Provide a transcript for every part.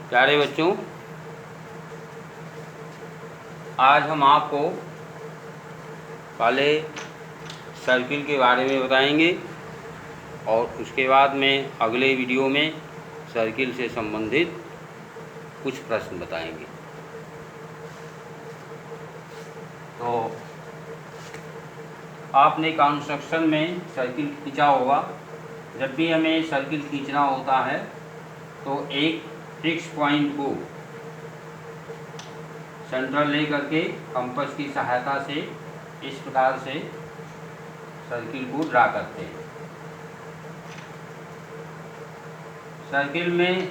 प्यारे बच्चों, आज हम आपको पहले सर्किल के बारे में बताएंगे और उसके बाद में अगले वीडियो में सर्किल से संबंधित कुछ प्रश्न बताएंगे। तो आपने कंस्ट्रक्शन में सर्किल खींचा होगा। जब भी हमें सर्किल खींचना होता है तो एक फिक्स पॉइंट को सेंटर ले करके कंपास की सहायता से इस प्रकार से सर्किल को ड्रा करते हैं। सर्किल में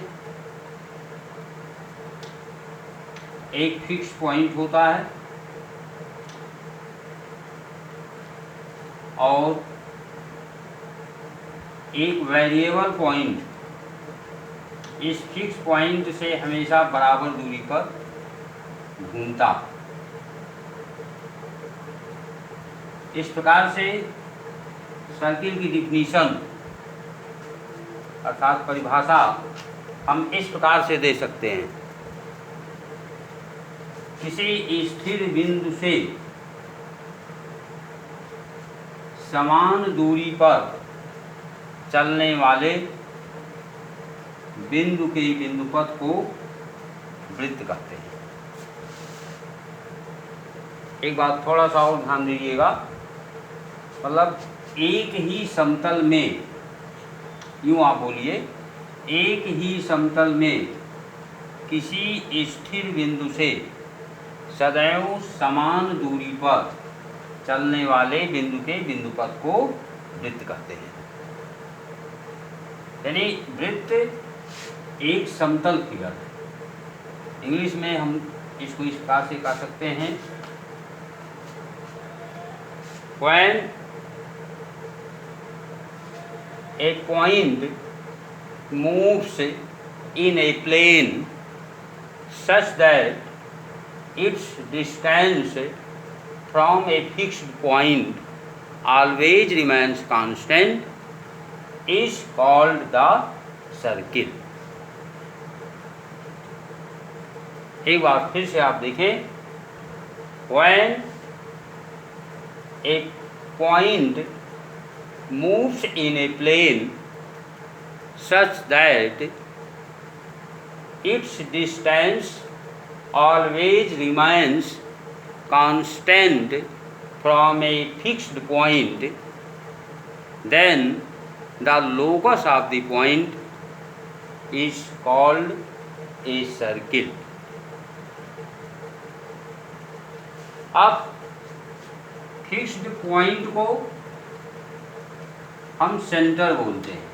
एक फिक्स पॉइंट होता है और एक वेरिएबल पॉइंट इस फिक्स पॉइंट से हमेशा बराबर दूरी पर घूमता। इस प्रकार से सर्किल की डिफिनीशन अर्थात परिभाषा हम इस प्रकार से दे सकते हैं। किसी स्थिर बिंदु से समान दूरी पर चलने वाले बिंदु के बिंदुपथ को वृत्त कहते हैं। एक बात थोड़ा सा और ध्यान दीजिएगा, मतलब एक ही समतल में, यूँ आप बोलिए, एक ही समतल में किसी स्थिर बिंदु से सदैव समान दूरी पर चलने वाले बिंदु के बिंदुपथ को वृत्त कहते हैं। यानी वृत्त एक समतल फिगर है। इंग्लिश में हम इसको इस प्रकार से कह सकते हैं, when a point moves in a plane such that its distance from a fixed point always remains constant is called the circle। एक बार फिर से आप देखें, when a point moves in a plane such that its distance always remains constant from a fixed point, then the locus of the point is called a circle। अब fixed point को हम centre बोलते हैं।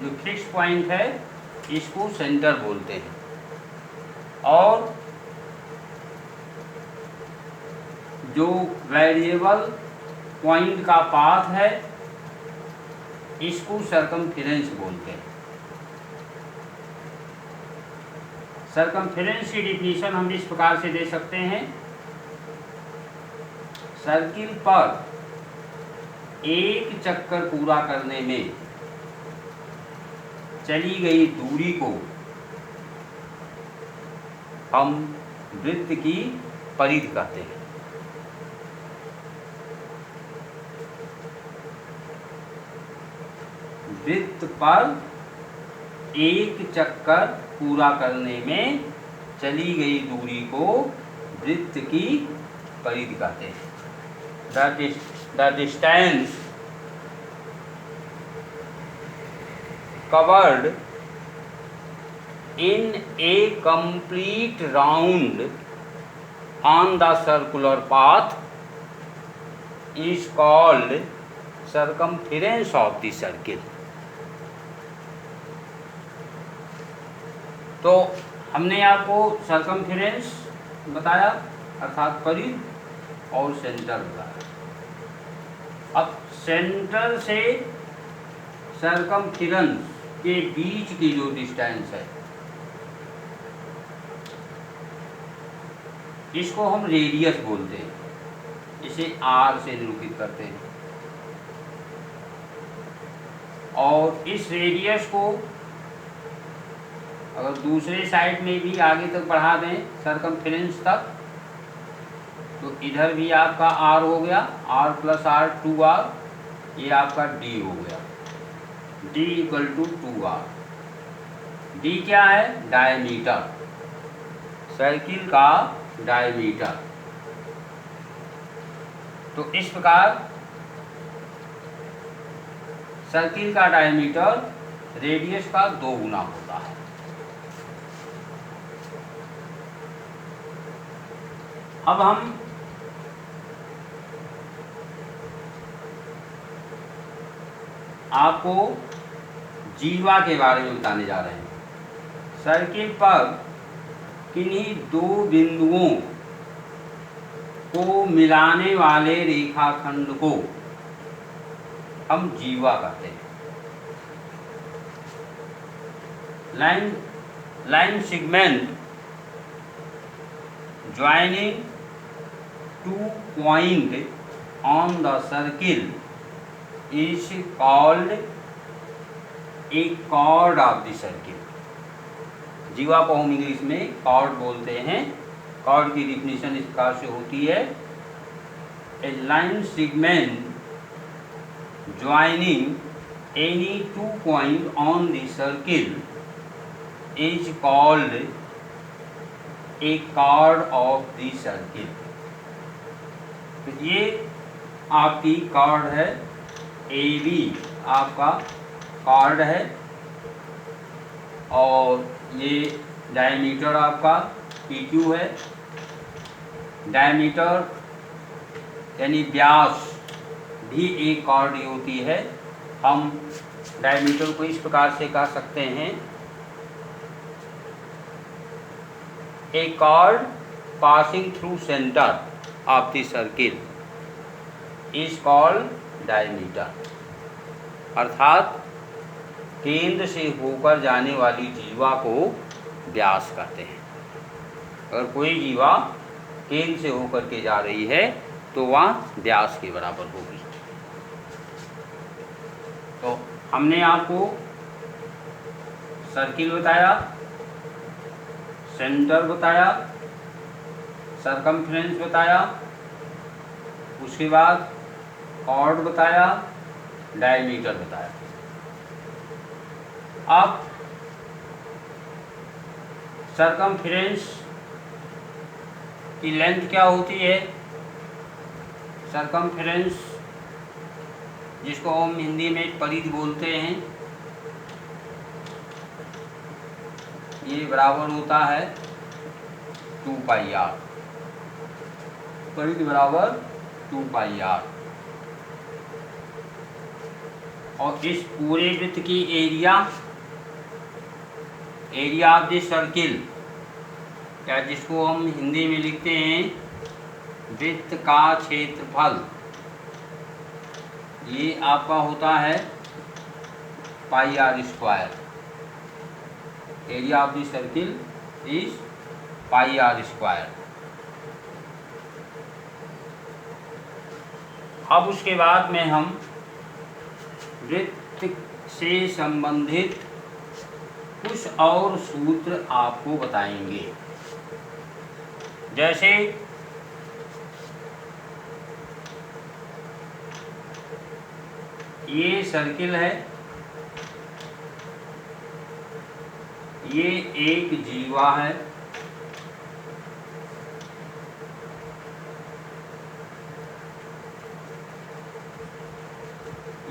जो fix point है इसको centre बोलते हैं, और जो वेरिएबल पॉइंट का पाथ है इसको सर्कमफेरेंस बोलते हैं। सर्कमफेरेंस की डिफिनीशन हम इस प्रकार से दे सकते हैं, सर्किल पर एक चक्कर पूरा करने में चली गई दूरी को हम वृत्त की परिधि कहते हैं। वृत्त पर एक चक्कर पूरा करने में चली गई दूरी को वृत्त की परिधि कहते हैं। The distance covered in a complete round on the circular path is called circumference of the circle। तो हमने आपको सर्कमफेरेंस बताया अर्थात परिधि और सेंटर बताया। अब सेंटर से सर्कमफेरेंस के बीच की जो डिस्टेंस है इसको हम रेडियस बोलते हैं, इसे आर से निरूपित करते हैं। और इस रेडियस को अगर दूसरे साइड में भी आगे तक बढ़ा दें सरकमफ्रेंस तक, तो इधर भी आपका r हो गया, r प्लस r 2r, ये आपका d हो गया, d equal to 2r। d क्या है? डायमीटर, सर्किल का डायमीटर। तो इस प्रकार सर्किल का डायमीटर रेडियस का 2 गुना होता है। अब हम आपको जीवा के बारे में बताने जा रहे हैं। सर्किल पर किन्हीं दो बिंदुओं को मिलाने वाले रेखाखंड को हम जीवा कहते हैं। Line segment joining two point on the circle is called a chord of the circle। जीवा को हम इंग्लिश में कॉर्ड बोलते हैं। कॉर्ड की डिफिनीशन इस प्रकार से होती है, a line segment joining any two point on the circle is called a chord of the circle. तो ये आपकी कॉर्ड है, AB आपका कॉर्ड है, और ये डायमीटर आपका PQ है। डायमीटर यानी व्यास भी एक कॉर्ड ही होती है। हम डायमीटर को इस प्रकार से कह सकते हैं, a chord passing through centre of the circle is called diameter. अर्थात केंद्र से होकर जाने वाली जीवा को व्यास कहते हैं। अगर कोई जीवा केंद्र से होकर के जा रही है तो वह व्यास के बराबर होगी। तो हमने आपको सर्किल बताया, सेंटर बताया, सरकमफ्रेंस बताया, उसके बाद कॉर्ड बताया, डायमीटर बताया। अब सरकमफ्रेंस की लेंथ क्या होती है? सरकमफ्रेंस जिसको हम हिंदी में परिधि बोलते हैं, ये बराबर होता है 2πr। परिधि बराबर 2πr। और इस पूरे वृत्त की एरिया ऑफ द सर्किल, या जिसको हम हिंदी में लिखते हैं वृत्त का क्षेत्रफल, ये आपका होता है πr²। Area of the circle is πr²। अब उसके बाद में हम वृत्त से संबंधित कुछ और सूत्र आपको बताएंगे। जैसे ये सर्किल है, ये एक जीवा है,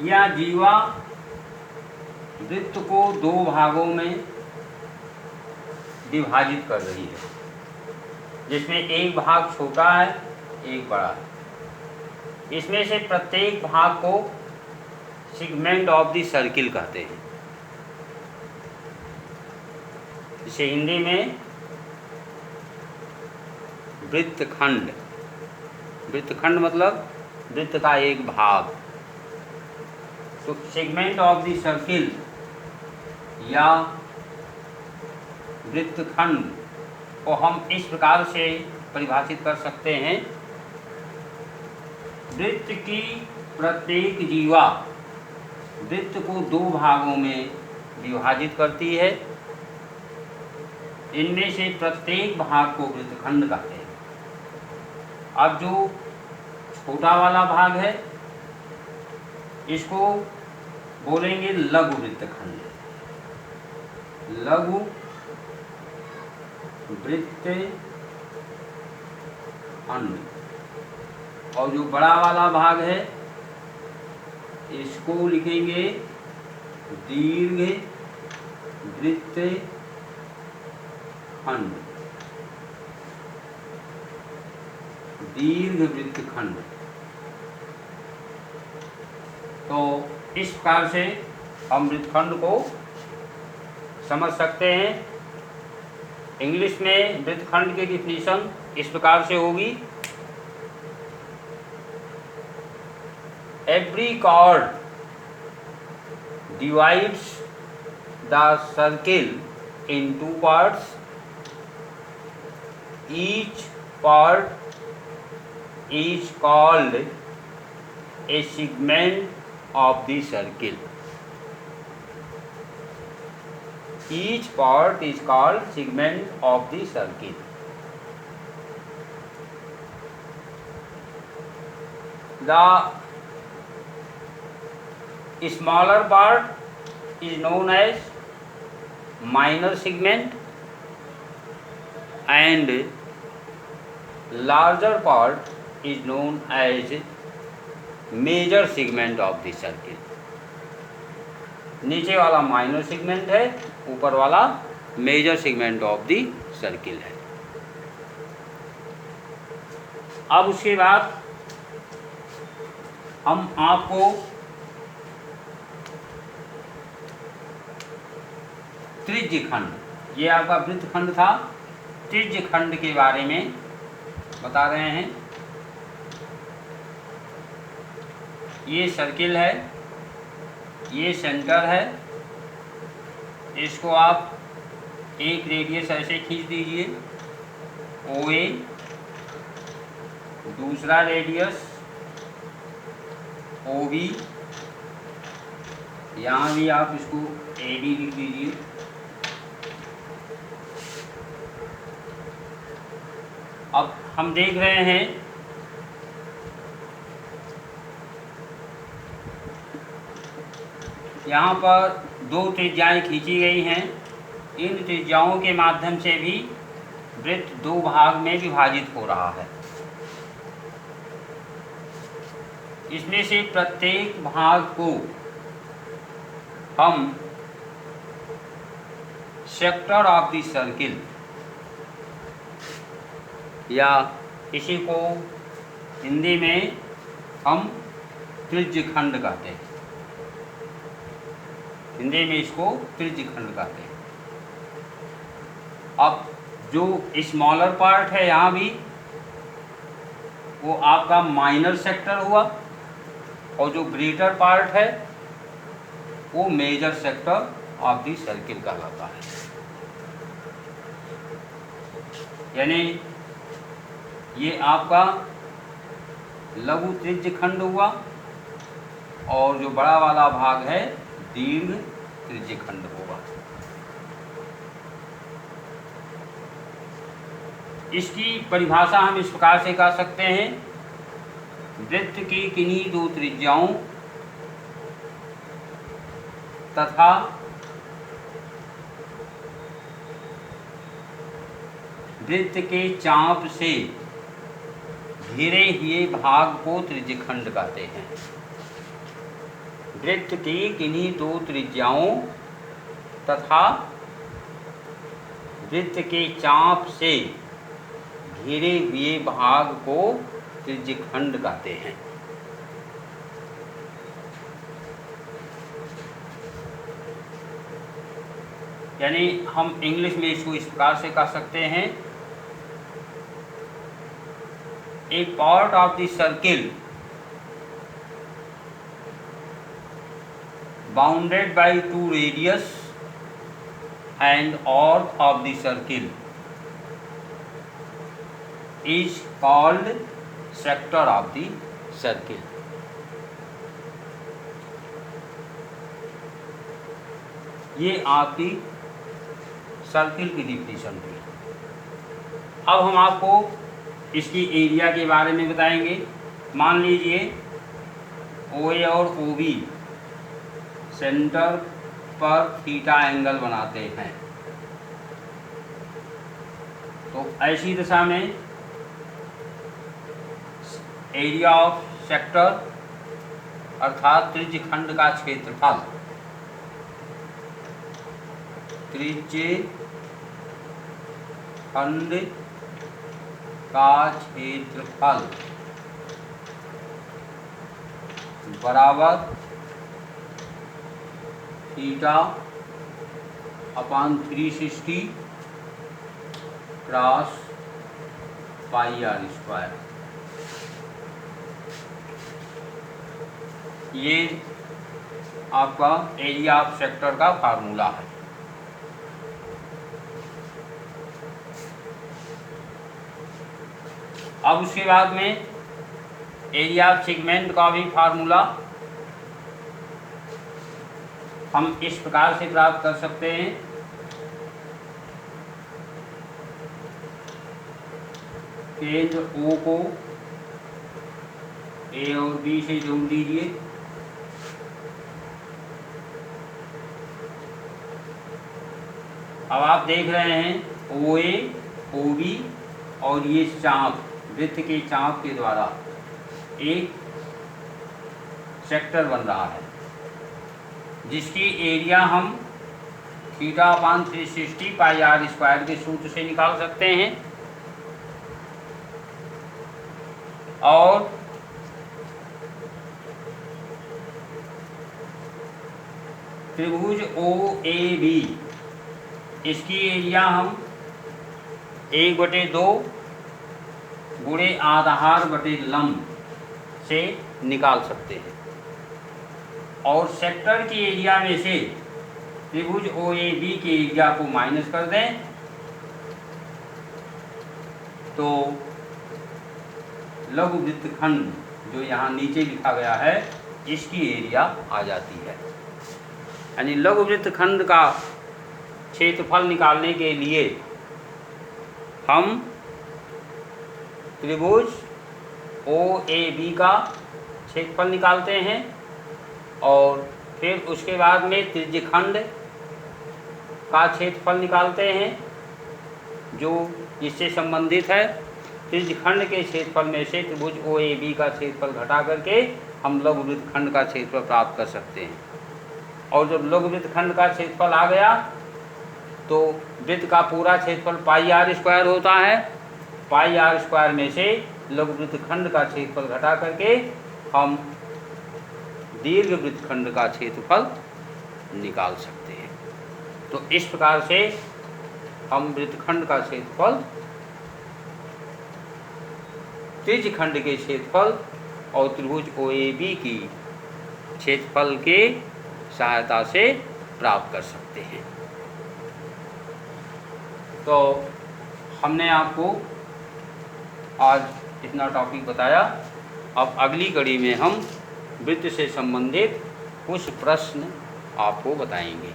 यह जीवा वृत्त को दो भागों में विभाजित कर रही है, जिसमें एक भाग छोटा है, एक बड़ा है। इसमें से प्रत्येक भाग को सेगमेंट ऑफ द सर्किल कहते हैं। इसे हिंदी में वृत्तखंड, वृत्तखंड मतलब वृत्त का एक भाग। तो सेगमेंट ऑफ द सर्किल या वृत्तखंड को हम इस प्रकार से परिभाषित कर सकते हैं, वृत्त की प्रत्येक जीवा वृत्त को दो भागों में विभाजित करती है। इनमें से प्रत्येक भाग को वृत्तखंड कहते हैं। अब जो छोटा वाला भाग है इसको बोलेंगे लघु वृत्तखंड। लघु वृत्तखंड। और जो बड़ा वाला भाग है इसको लिखेंगे दीर्घ वृत्तखंड। दीर्घ वृत्तखंड। तो इस प्रकार से हम वृत्तखंड को समझ सकते हैं। इंग्लिश में वृत्तखंड की डिफिनीशन इस प्रकार से होगी, every chord divides the circle in two parts, each part is called a segment of the circle. Each part is called segment of the circle. The smaller part is known as minor segment and larger part is known as major segment of the circle. नीचे वाला minor segment है, ऊपर वाला major segment of the circle है। अब उसके बाद हम आपको त्रिज्यखंड, ये आपका वृत्तखंड था, त्रिज्यखंड के बारे में बता रहे हैं। ये सर्किल है, ये सेंटर है, इसको आप एक रेडियस ऐसे खींच दीजिए OA, दूसरा रेडियस OB, यहाँ भी आप इसको AD लिख दीजिए। अब हम देख रहे हैं यहाँ पर दो त्रिज्याएं खींची गई हैं। इन त्रिज्याओं के माध्यम से भी वृत्त दो भाग में विभाजित हो रहा है। इसमें से प्रत्येक भाग को हम सेक्टर ऑफ द सर्किल या इसी को हिंदी में हम त्रिज्यखंड कहते हैं। हिंदी में इसको त्रिज्यखंड कहते हैं। अब जो स्मॉलर पार्ट है यहाँ भी वो आपका माइनर सेक्टर हुआ, और जो ग्रेटर पार्ट है वो major sector of the circle कहलाता है। यानी ये आपका लघु त्रिज्यखंड हुआ, और जो बड़ा वाला भाग है दीर्घ त्रिज्यखंड होगा। इसकी परिभाषा हम इस प्रकार से कर सकते हैं, वृत्त की किन्हीं दो त्रिज्याओं तथा वृत्त के चाप से घिरे हुए भाग को त्रिज्यखंड कहते हैं। वृत्त की किन्हीं दो त्रिज्याओं तथा वृत्त के चाप से घिरे हुए भाग को त्रिज्यखंड कहते हैं। यानी हम इंग्लिश में इसको इस प्रकार से कह सकते हैं, a part of the circle bounded by two radius and arc of the circle is called sector of the circle. ये आपकी सर्किल की डिफिनीशन थी। अब हम आपको इसकी एरिया के बारे में बताएंगे। मान लीजिए OA और OB सेंटर पर थीटा एंगल बनाते हैं, तो ऐसी दशा में एरिया ऑफ सेक्टर अर्थात त्रिज्यखंड का क्षेत्रफल, त्रिज्यखंड का क्षेत्रफल बराबर theta upon 360 cross pi r square. ये आपका एरिया ऑफ सेक्टर का फार्मूला है। अब उसके बाद में एरिया ऑफ सेगमेंट का भी फार्मूला हम इस प्रकार से प्राप्त कर सकते हैं। केंद्र O को A और B से जोड़ दीजिए, अब आप देख रहे हैं OA OB और ये चाप, वृत्त के चाप के द्वारा एक सेक्टर बन रहा है, जिसकी एरिया हम theta upon 360 pi r square के सूत्र से निकाल सकते हैं। और त्रिभुज OAB इसकी एरिया हम 1/2 गुणे आधार बटे लंब से निकाल सकते हैं। और सेक्टर की एरिया में से त्रिभुज OAB के एरिया को माइनस कर दें तो लघु वृत्तखंड जो यहाँ नीचे लिखा गया है इसकी एरिया आ जाती है। यानी लघु वृत्तखंड का क्षेत्रफल निकालने के लिए हम त्रिभुज OAB का क्षेत्रफल निकालते हैं और फिर उसके बाद में त्रिज्यखंड का क्षेत्रफल निकालते हैं जो इससे संबंधित है। त्रिज्यखंड के क्षेत्रफल में से त्रिभुज OAB का क्षेत्रफल घटा करके हम लघु वृत्तखंड का क्षेत्रफल प्राप्त कर सकते हैं। और जब लघु वृत्तखंड का क्षेत्रफल आ गया तो वृत्त का पूरा क्षेत्रफल पाई आर स्क्वायर होता है। पाई आर स्क्वायर में से लघु वृत्तखंड का क्षेत्रफल घटा करके हम दीर्घ वृत्तखंड का क्षेत्रफल निकाल सकते हैं। तो इस प्रकार से हम वृत्तखंड का क्षेत्रफल, त्रिज्यखंड के क्षेत्रफल और त्रिभुज OAB की क्षेत्रफल के सहायता से प्राप्त कर सकते हैं। तो हमने आपको आज इतना टॉपिक बताया। अब अगली कड़ी में हम वृत्त से संबंधित कुछ प्रश्न आपको बताएंगे।